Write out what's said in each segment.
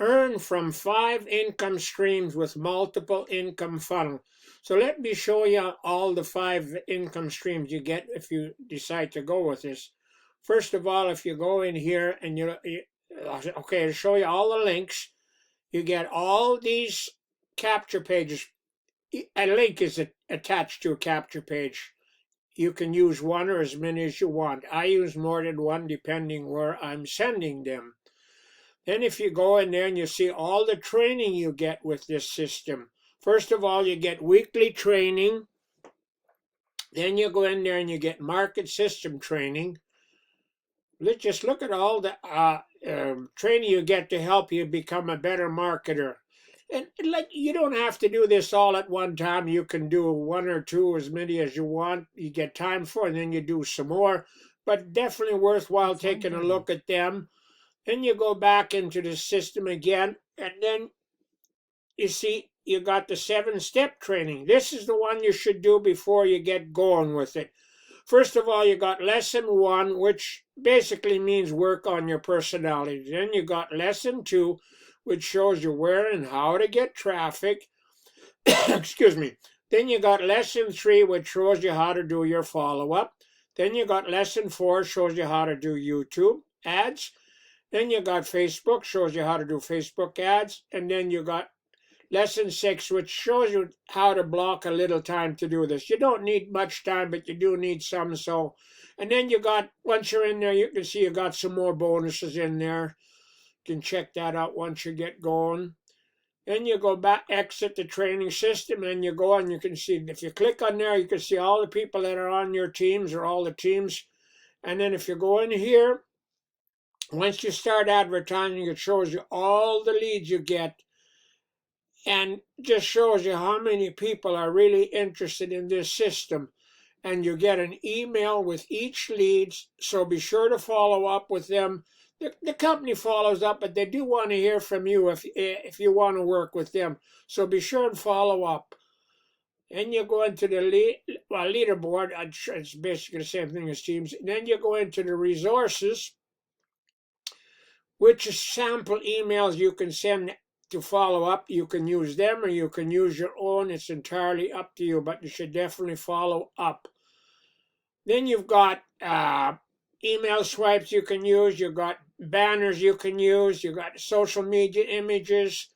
earn from 5 income streams with multiple income funnel. So let me show you all the 5 income streams you get if you decide to go with this. First of all, if you go in here and okay, to show you all the links, you get all these capture pages. A link is attached to a capture page. You can use one or as many as you want. I use more than one depending where I'm sending them. Then if you go in there and you see all the training you get with this system. First of all, you get weekly training. Then you go in there and you get market system training. Let's just look at all the training you get to help you become a better marketer. And like, you don't have to do this all at one time. You can do 1 or 2, as many as you want. You get time for, and then you do some more. But definitely worthwhile taking a look at them. Then you go back into the system again, and then you see you got the 7-step training. This is the one you should do before you get going with it. First of all, you got lesson 1, which basically means work on your personality. Then you got lesson 2, which shows you where and how to get traffic. Excuse me. Then you got lesson 3, which shows you how to do your follow-up. Then you got lesson 4, shows you how to do YouTube ads. Then you got Facebook, shows you how to do Facebook ads. And then you got lesson 6, which shows you how to block a little time to do this. You don't need much time, but you do need some. So, and then you got, once you're in there, you can see you got some more bonuses in there. You can check that out once you get going. Then you go back, exit the training system, and you go and you can see, if you click on there, you can see all the people that are on your teams or all the teams. And then if you go in here, once you start advertising, it shows you all the leads you get and just shows you how many people are really interested in this system. And you get an email with each lead, so be sure to follow up with them. The company follows up, but they do want to hear from you if you want to work with them. So be sure and follow up. And you go into the leaderboard. It's basically the same thing as Teams. Then you go into the resources, which is sample emails you can send to follow up. You can use them or you can use your own. It's entirely up to you, but you should definitely follow up. Then you've got email swipes you can use. You've got banners you can use. You've got social media images.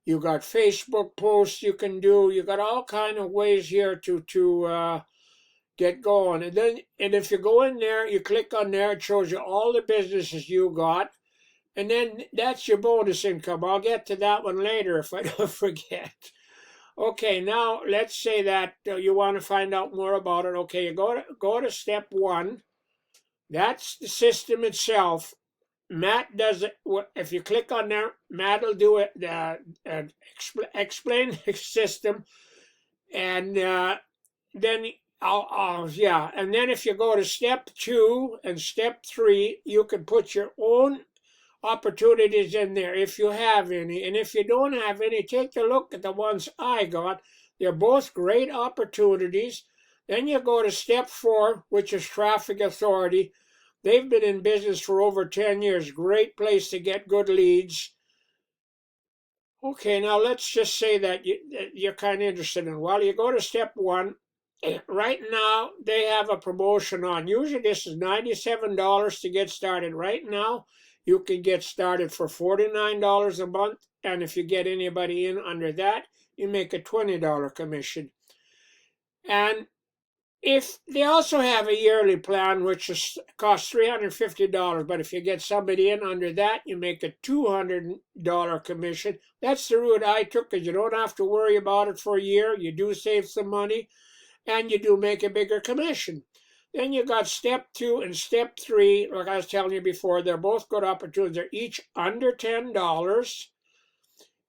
You've got Facebook posts you can do. You've got all kind of ways here to get going. And if you go in there, you click on there, it shows you all the businesses you got. And then that's your bonus income. I'll get to that one later if I don't forget. Okay, now let's say that you want to find out more about it. Okay, you go to step 1. That's the system itself. Matt does it. If you click on there, Matt will do it. Explain the system, and then And then if you go to step 2 and step 3, you can put your own opportunities in there if you have any. And if you don't have any, take a look at the ones I got. They're both great opportunities. Then you go to step 4, which is traffic authority. They've been in business for over 10 years. Great place to get good leads. Okay, now let's just say that you're kind of interested in. Well, you go to step 1. Right now, they have a promotion on. Usually this is $97 to get started. Right now, you can get started for $49 a month, and if you get anybody in under that, you make a $20 commission. And if they also have a yearly plan, which costs $350, but if you get somebody in under that, you make a $200 commission. That's the route I took, because you don't have to worry about it for a year. You do save some money, and you do make a bigger commission. Then you got step 2 and step 3. Like I was telling you before, they're both good opportunities. They're each under $10.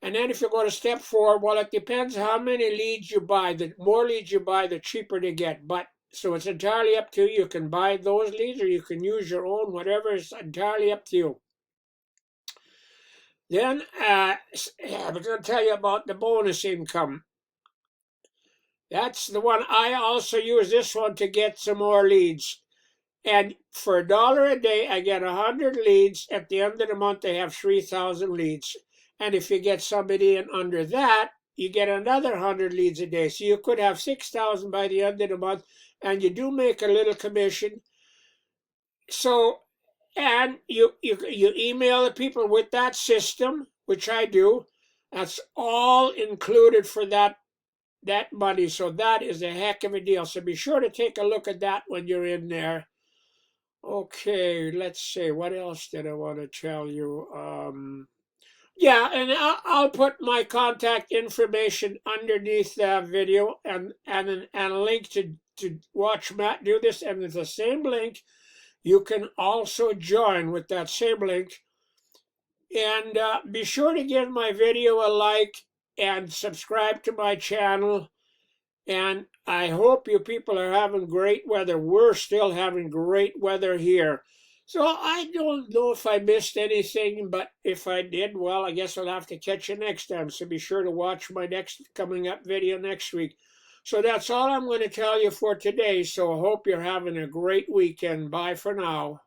And then if you go to step 4, well, it depends how many leads you buy. The more leads you buy, the cheaper they get. But so it's entirely up to you. You can buy those leads or you can use your own, whatever. It's entirely up to you. Then I'm going to tell you about the bonus income. That's the one. I also use this one to get some more leads. And for $1 a day, I get 100 leads. At the end of the month, they have 3,000 leads. And if you get somebody in under that, you get another 100 leads a day. So you could have 6,000 by the end of the month, and you do make a little commission. So, and you email the people with that system, which I do. That's all included for that money. So that is a heck of a deal. So be sure to take a look at that when you're in there. Okay, let's see. What else did I want to tell you? Yeah, and I'll put my contact information underneath the video and a link to watch Matt do this. And with the same link, you can also join with that same link. And be sure to give my video a like and subscribe to my channel. And I hope you people are having great weather. We're still having great weather here. So I don't know if I missed anything, but if I did, well, I guess I'll have to catch you next time. So be sure to watch my next coming up video next week. So that's all I'm going to tell you for today. So I hope you're having a great weekend. Bye for now.